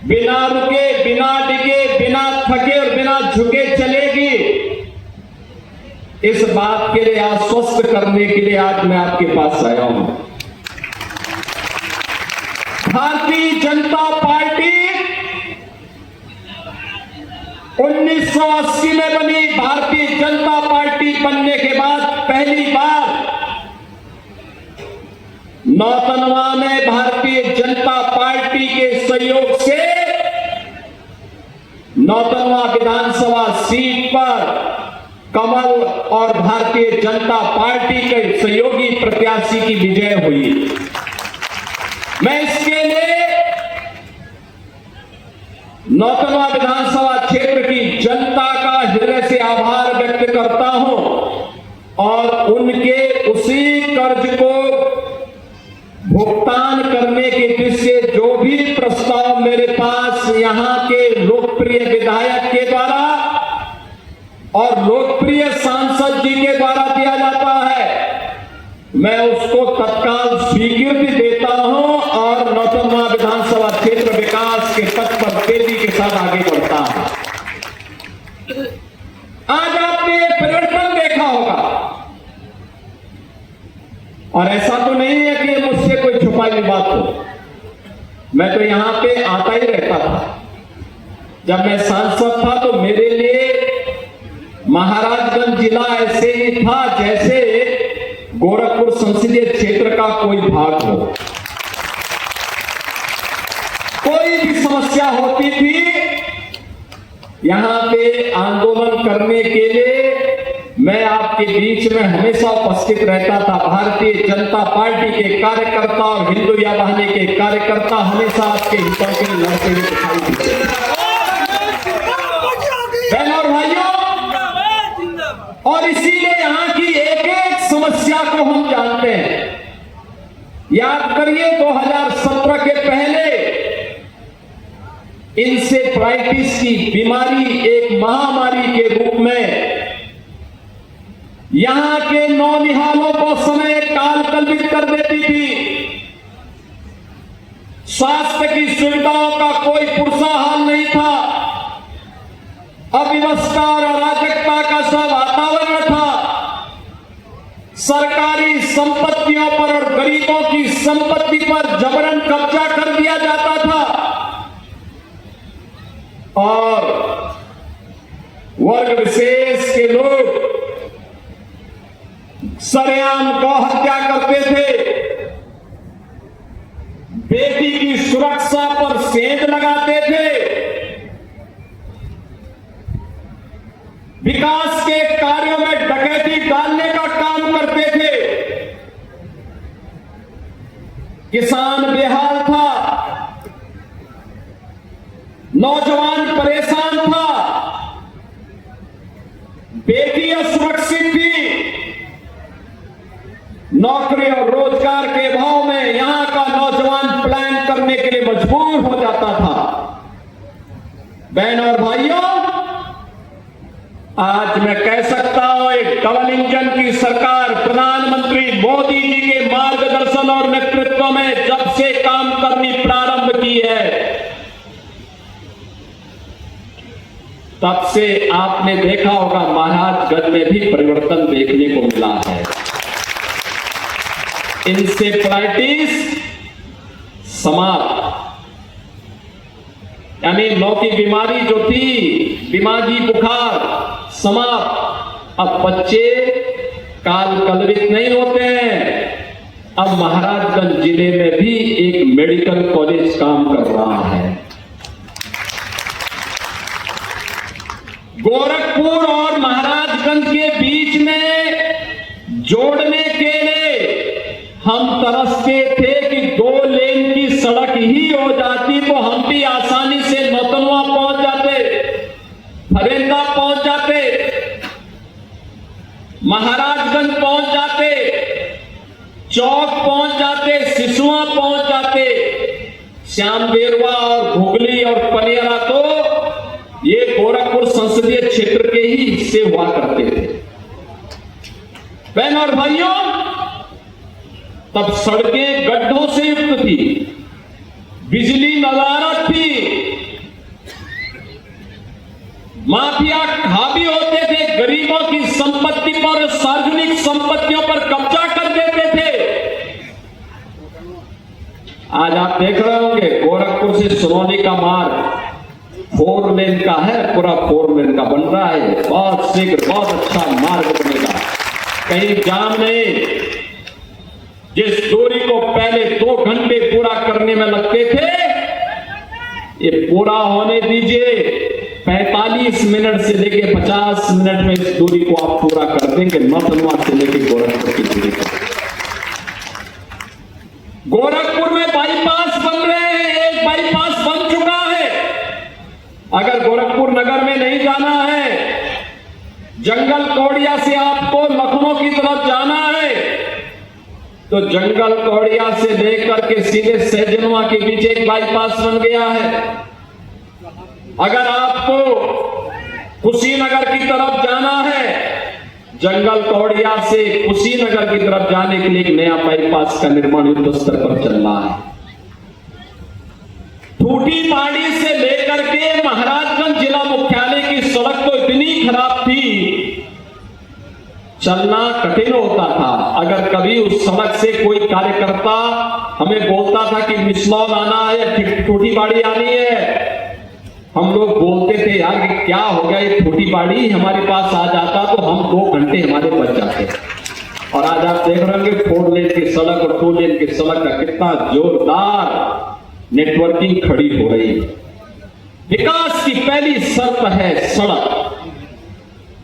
बिना रुके, बिना डिगे, बिना थके और बिना झुके चलेगी। इस बात के लिए आश्वस्त करने के लिए आज मैं आपके पास आया हूं। भारतीय जनता पार्टी 1980 में बनी। भारतीय जनता पार्टी बनने के बाद पहली बार नौतनवा में भारतीय जनता पार्टी के सहयोग से नौतनवा विधानसभा सीट पर कमल और भारतीय जनता पार्टी के सहयोगी प्रत्याशी की विजय हुई। मैं इसके लिए नौतनवा विधानसभा क्षेत्र की जनता का हृदय से आभार व्यक्त करता हूं और उनके उसी कर्ज को भुगतान करने के दृष्टि जो भी प्रस्ताव मेरे पास यहां के लोकप्रिय विधायक के द्वारा और लोकप्रिय सांसद जी के द्वारा दिया जाता है, मैं उसको तत्काल स्वीकृति देता हूं और नौतनवा विधानसभा क्षेत्र विकास के पथ पर तेजी के साथ आगे बढ़ता है। आज आपने परिवर्तन देखा होगा और ऐसा तो नहीं है कि मुझसे कोई छुपाई हुई बात हो। मैं तो यहां पे आता ही रहता था। जब मैं सांसद था तो मेरे लिए महाराजगंज जिला ऐसे ही था जैसे गोरखपुर संसदीय क्षेत्र का कोई भाग हो। कोई भी समस्या होती थी, यहां पे आंदोलन करने के लिए मैं आपके बीच में हमेशा उपस्थित रहता था। भारतीय जनता पार्टी के कार्यकर्ता और हिंदुया वाहिनी के कार्यकर्ता हमेशा आपके हितों के लिए लड़ते हुए दिखाई देते। बहनों और भाइयों, और इसीलिए यहां की एक एक समस्या को हम जानते हैं। याद करिए 2017 के पहले इंसेफ्लाइटिस की बीमारी एक महामारी के रूप में यहां के नौनिहालों को समय काल कल्पित कर देती थी। स्वास्थ्य की सुविधाओं का कोई पुरसा हाल नहीं था। अव्यवस्था और अराजकता का सा वातावरण था। सरकारी संपत्तियों पर और गरीबों की संपत्ति पर जबरन कब्जा कर दिया जाता था और वर्ग विशेष के लोग सरेआम गौ हत्या करते थे। बेटी की सुरक्षा पर सेंध लगाते थे। विकास के कार्यों में डकैती डालने का काम करते थे। किसान बेहाल था, नौजवान परेशान था, बेटी असुरक्षित थी। नौकरी और रोजगार के अभाव में यहां का नौजवान प्लान करने के लिए मजबूर हो जाता था। बहनों और भाइयों, आज मैं कह सकता हूं एक डबल इंजन की सरकार प्रधानमंत्री मोदी जी के मार्गदर्शन और नेतृत्व में जब से काम करनी प्रारंभ की है, तब से आपने देखा होगा महाराजगंज में भी परिवर्तन देखने को मिला है। इंसेफ्लाइटिस समाप्त, यानी लौ की बीमारी जो थी, दिमागी बुखार समाप्त। अब बच्चे काल कलवित नहीं होते हैं। अब महाराजगंज जिले में भी एक मेडिकल कॉलेज काम कर रहा है। गोरखपुर और महाराजगंज के बीच में जोड़ने के लिए हम तरसते थे कि 2 लेन की सड़क ही हो जाती तो हम भी आसानी से नौतनवा पहुंच जाते, फरेंदा पहुंच जाते, महाराजगंज पहुंच जाते, चौक पहुंच जाते, सिसुआ पहुंच जाते। श्याम बेरवा और घुगली और पनियरा तो ये गोरखपुर संसदीय क्षेत्र के ही हिस्से हुआ करते थे। बहनों और भाइयों, तब सड़कें गड्ढों से युक्त थी, बिजली नदारत थी, माफिया हावी होते थे, गरीबों की संपत्ति पर, सार्वजनिक संपत्तियों पर कब्जा कर देते थे। आज आप देख रहे होंगे गोरखपुर से सोनौली का मार्ग 4 लेन का है, पूरा 4 लेन का बन रहा है। बहुत शीघ्र बहुत अच्छा मार्ग बनेगा, कहीं जाम नहीं। जिस दूरी को पहले 2 घंटे पूरा करने में लगते थे, ये पूरा होने दीजिए। 45 मिनट से लेके 50 मिनट में इस दूरी को आप पूरा कर देंगे, नौतनवा से लेके गोरखपुर की दूरी को। गोरखपुर में बाईपास बन रहे हैं, एक बाईपास बन चुका है। अगर गोरखपुर नगर में नहीं जाना है, जंगल कौड़िया से आपको लखनऊ की तरफ जाना है, तो जंगल कौड़िया से लेकर के सीधे सहजनवा के बीच एक बाईपास बन गया है। अगर आपको कुशीनगर की तरफ जाना है, जंगल कौड़िया से कुशीनगर की तरफ जाने के लिए एक नया बाईपास का निर्माण युद्ध स्तर पर चल रहा है। ठूठी पहाड़ी से लेकर के महाराजगंज जिला मुख्यालय की सड़क तो इतनी खराब थी, चलना कठिन होता था। अगर कभी उस सड़क से कोई कार्यकर्ता हमें बोलता था कि मिसलौल आना है, ठूठी बाड़ी आनी है, हम लोग बोलते थे यार कि क्या हो गया, ये ठूठी बाड़ी हमारे पास आ जाता तो हम 2 घंटे हमारे बच जाते। और आज आप देख रहे हैं 4 लेन की सड़क और 2 लेन की सड़क का कितना जोरदार नेटवर्किंग खड़ी हो रही है। विकास की पहली शर्त है सड़क,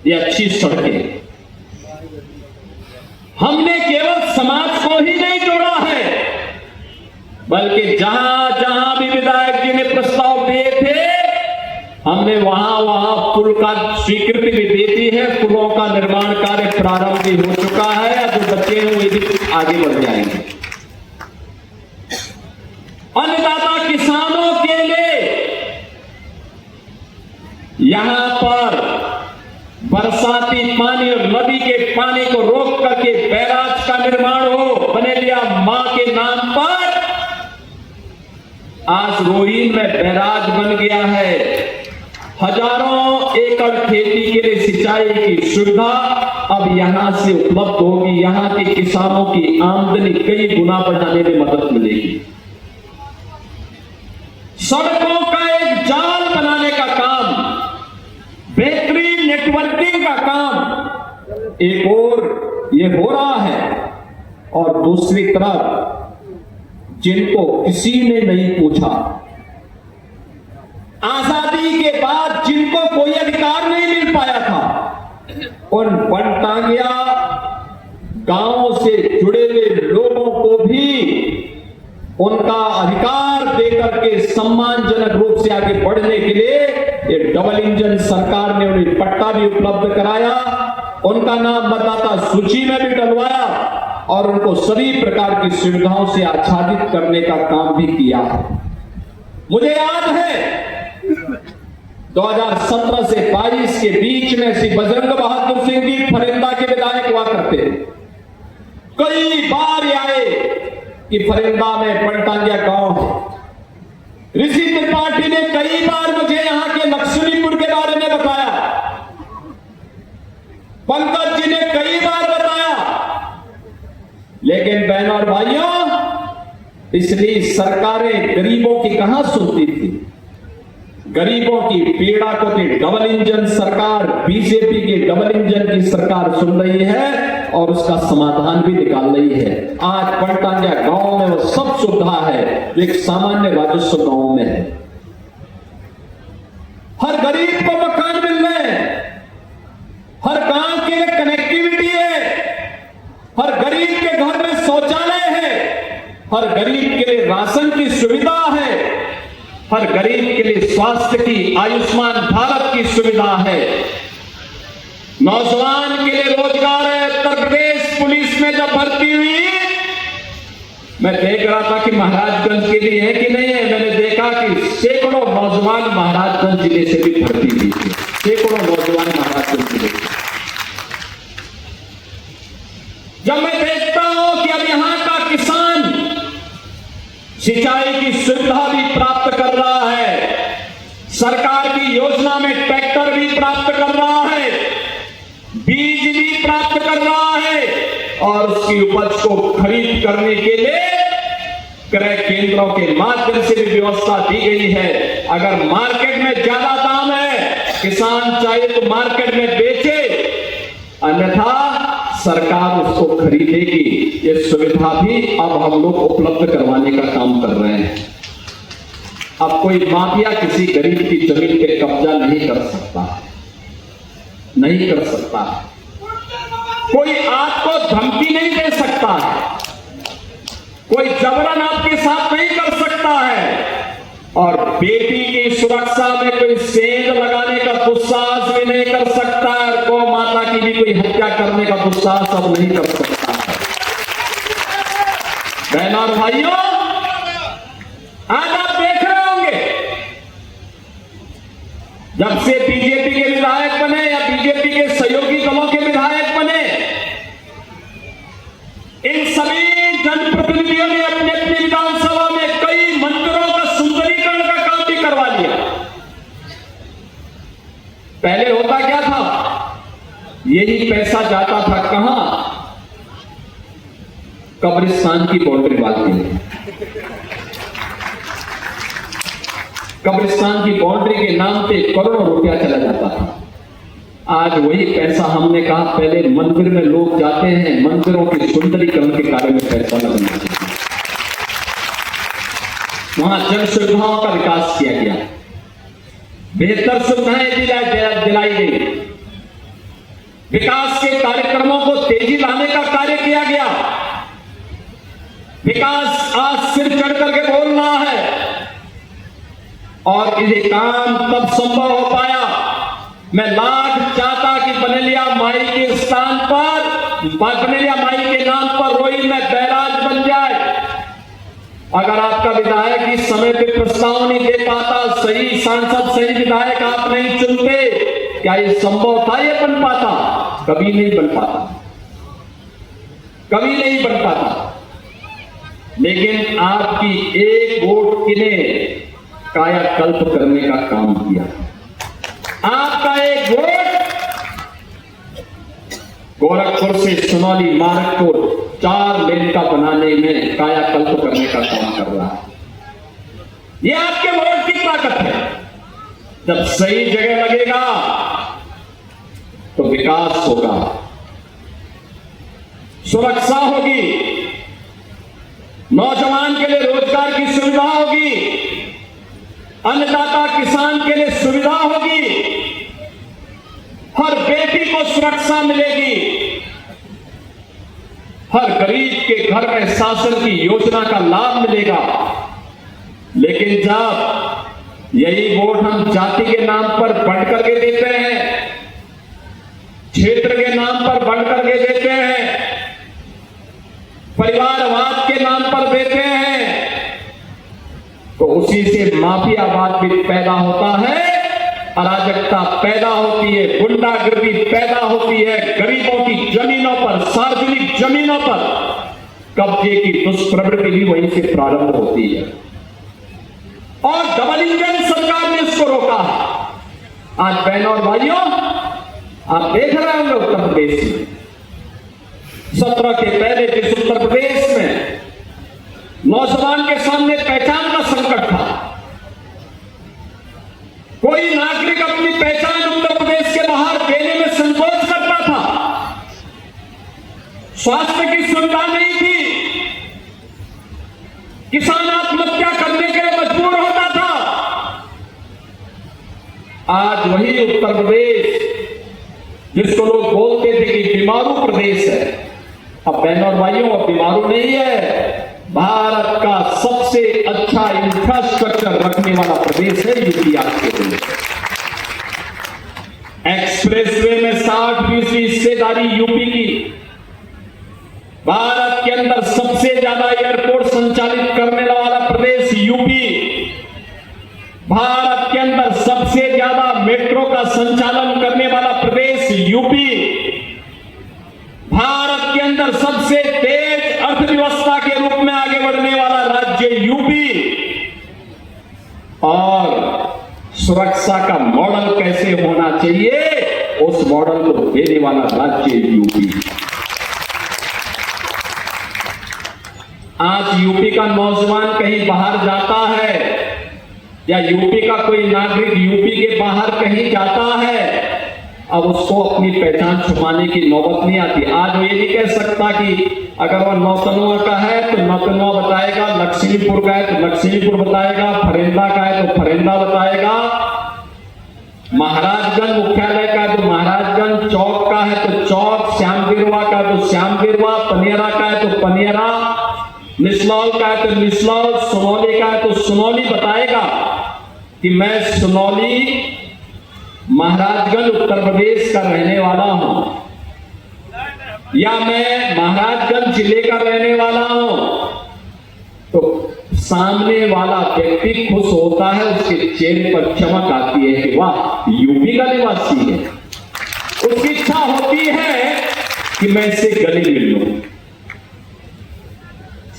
ये अच्छी सड़कें। हमने केवल समाज को ही नहीं जोड़ा है, बल्कि जहां जहां भी विधायक जी ने प्रस्ताव दिए थे, हमने वहां वहां पुल का स्वीकृति भी दे दी है। पुलों का निर्माण कार्य प्रारंभ भी हो चुका है, जो बच्चे हैं वे भी आगे बढ़ जाएंगे। अन्नदाता किसानों के लिए यहां पर बरसाती पानी और नदी के पानी को रोक करके बैराज का निर्माण हो, बनेलिया मां के नाम पर। आज रोहिन में बैराज बन गया है। हजारों एकड़ खेती के लिए सिंचाई की सुविधा अब यहां से उपलब्ध होगी। यहां के किसानों की आमदनी कई गुना बढ़ाने में मदद मिलेगी। सड़कों का एक जाल बनाने का काम, बेहतरीन नेटवर्किंग का काम एक और ये हो रहा है, और दूसरी तरफ जिनको किसी ने नहीं पूछा, आजादी के बाद जिनको कोई अधिकार नहीं मिल पाया था, उन वनटांगिया गांवों से जुड़े हुए लोगों को भी उनका अधिकार देकर के सम्मानजनक रूप से आगे बढ़ने के लिए ये डबल इंजन सरकार ने उन्हें पट्टा भी उपलब्ध कराया, उनका नाम मतदाता सूची में भी डलवाया और उनको सभी प्रकार की सुविधाओं से आच्छादित करने का काम भी किया। मुझे याद है 2017 से 22 के बीच में श्री बजरंग बहादुर सिंह जी फरिंदा के विधायक हुआ करते, कई बार आए कि फरिंदा में वनटांगिया गांव है। ऋषि त्रिपाठी ने कई बार मुझे यहां के लक्ष्मीपुर के बारे में बताया, पंकज जी ने कई बार बताया, लेकिन बहनों और भाइयों, इसलिए सरकारें गरीबों की कहां सुनती थी। गरीबों की पीड़ा को थी डबल इंजन सरकार, बीजेपी की डबल इंजन की सरकार सुन रही है और उसका समाधान भी निकाल रही है। आज वनटांगिया गांव में वो सब सुविधा है जो एक सामान्य राजस्व गांव में है। हर गरीब को मकान मिल रहे हैं, हर गांव के लिए कनेक्टिविटी है, हर गरीब के घर में शौचालय है, हर गरीब के लिए राशन की सुविधा है, हर गरीब के लिए स्वास्थ्य की आयुष्मान भारत की सुविधा है, नौजवान के लिए रोजगार है। उत्तर प्रदेश पुलिस में जब भर्ती हुई, मैं देख रहा था कि महाराजगंज के लिए है कि नहीं है। मैंने देखा कि सैकड़ों नौजवान महाराजगंज जिले से भी भर्ती हुई थी, सैकड़ों नौजवान महाराजगंज जिले से। जब मैं देखता हूं कि अब यहां का किसान सिंचाई की सुविधा भी प्राप्त कर रहा है, सरकार की योजना में ट्रैक्टर ट्रैक्टर भी प्राप्त कर रहा है, बीज भी प्राप्त कर रहा है और उसकी उपज को खरीद करने के लिए क्रय केंद्रों के माध्यम से भी व्यवस्था दी गई है। अगर मार्केट में ज्यादा दाम है, किसान चाहे तो मार्केट में बेचे, अन्यथा सरकार उसको खरीदेगी। ये सुविधा भी अब हम लोग उपलब्ध करवाने का काम कर रहे हैं। अब कोई माफिया किसी गरीब की जमीन पे कब्जा नहीं कर सकता, नहीं कर सकता। कोई आपको धमकी नहीं दे सकता है, कोई जबरन आपके साथ नहीं कर सकता है। और बेटी की सुरक्षा में कोई सेंध लगाने का दुस्साहस भी नहीं कर सकता है। गौ माता की भी कोई हत्या करने का दुस्साहस अब नहीं कर सकता है। बहनों और भाइयों, आज आप देख रहे होंगे, जब से बीजेपी के विधायक बने या बीजेपी के सहयोगी दलों के विधायक बने, इन सभी जनप्रतिनिधियों ने अपने अपनी विधानसभा में कई मंदिरों का सुंदरीकरण का काम भी करवा लिया। पहले होता क्या था, यही पैसा जाता था कहां? कब्रिस्तान की बाउंड्री वाल के लिए। कब्रिस्तान की बाउंड्री के नाम पे करोड़ों रुपया चला जाता था। आज वही पैसा, हमने कहा पहले मंदिर में लोग जाते हैं, मंदिरों के सुंदरीकरण के कार्य में पैसा लगना चाहिए। वहां जन सुविधाओं का विकास किया गया, बेहतर सुविधाएं दिलाई गई, विकास के कार्यक्रमों को तेजी लाने का कार्य किया गया। विकास आज सिर चढ़ करके बोल रहा है और ये काम तब संभव हो पाया। मैं लाख चाहता कि बनेलिया माई के स्थान पर, बनेलिया माई के नाम पर रोई में बैराज बन जाए। अगर आपका विधायक इस समय पे प्रस्ताव नहीं दे पाता, सही सांसद, सही विधायक आप नहीं चुनते, क्या ये संभव था? ये बन पाता? कभी नहीं बन पाता, कभी नहीं बन पाता। लेकिन आपकी एक वोट ने कायाकल्प करने का काम किया। आपका एक वोट गोरखपुर से सुनौली मार्ग को 4 लेन का बनाने में कायाकल्प करने का काम कर रहा है। यह आपके वोट की ताकत है। जब सही जगह लगेगा तो विकास होगा, सुरक्षा होगी, नौजवान के लिए रोजगार की सुविधा होगी, अन्नदाता किसान के लिए सुविधा होगी, हर बेटी को सुरक्षा मिलेगी, हर गरीब के घर में शासन की योजना का लाभ मिलेगा। लेकिन जब यही वोट हम जाति के नाम पर बांट करके देते हैं, क्षेत्र के नाम पर बांट करके देते हैं, परिवारवाद के नाम पर देते हैं, तो उसी से माफियावाद भी पैदा होता है, अराजकता पैदा होती है, गुंडागर्दी पैदा होती है, गरीबों की जमीनों पर, सार्वजनिक जमीनों पर कब्जे की दुष्प्रवृत्ति भी वहीं से प्रारंभ होती है। और डबल इंजन सरकार ने इसको रोका है। आज बहनों और भाइयों, आप देख रहे होंगे उत्तर प्रदेश में 17 के पहले जिस उत्तर प्रदेश में नौजवान के सामने पहचान का संकट था, कोई नागरिक अपनी पहचान उत्तर प्रदेश के बाहर देने में संकोच करता था, स्वास्थ्य की सुविधा नहीं थी, किसान आत्महत्या करने के लिए मजबूर होता था। आज वही उत्तर प्रदेश जिसको लोग बोलते थे कि बीमारू प्रदेश है, अब बहनों और भाइयों अब बीमारू नहीं है, भारत का सबसे अच्छा इंफ्रास्ट्रक्चर रखने वाला प्रदेश है यूपी। आज के दिन एक्सप्रेसवे में 60% हिस्सेदारी यूपी की, भारत के अंदर सबसे ज्यादा एयरपोर्ट संचालित करने वाला प्रदेश यूपी, भारत के अंदर सबसे ज्यादा मेट्रो का संचालन करने वाला प्रदेश यूपी, भारत के अंदर सबसे तेज अर्थव्यवस्था के रूप में आगे बढ़ने वाला राज्य यूपी, और सुरक्षा का मॉडल कैसे होना चाहिए, उस मॉडल को देने वाला राज्य यूपी। आज यूपी का नौजवान कहीं बाहर जाता है या यूपी का कोई नागरिक यूपी के बाहर कहीं जाता है, अब उसको अपनी पहचान छुपाने की नौबत नहीं आती। आज वो ये नहीं कह सकता कि अगर वह नौतनवा का है तो नौतनवा बताएगा, लक्ष्मीपुर का है तो लक्ष्मीपुर बताएगा, फरेंदा का है तो फरेंदा बताएगा, महाराजगंज मुख्यालय का है तो महाराजगंज, चौक का है तो चौक, श्याम गिरवा का है तो श्याम गिरवा, पनियरा का है तो पनियरा, निसलौल का है तो निसलौल, सुनौली का है तो सुनौली बताएगा कि मैं सुनौली महाराजगंज उत्तर प्रदेश का रहने वाला हूं या मैं महाराजगंज जिले का रहने वाला हूं। तो सामने वाला व्यक्ति खुश होता है, उसके चेहरे पर चमक आती है कि वाह यूपी का निवासी है। उसकी इच्छा होती है कि मैं इससे गले मिल लूं।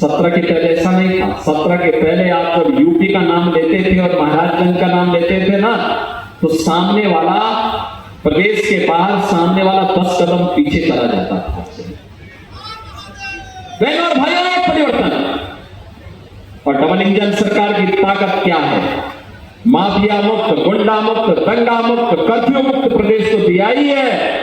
17 के पहले ऐसा नहीं था। 17 के पहले आप जब यूपी का नाम लेते थे और महाराजगंज का नाम लेते थे ना, तो सामने वाला प्रदेश के बाहर सामने वाला 10 कदम पीछे चला जाता था। बहनों और भाइयों, परिवर्तन और डबल इंजन सरकार की ताकत क्या है? माफिया मुक्त, गुंडा मुक्त, दंगा मुक्त, कर्फ्यू मुक्त प्रदेश को दिया ही है।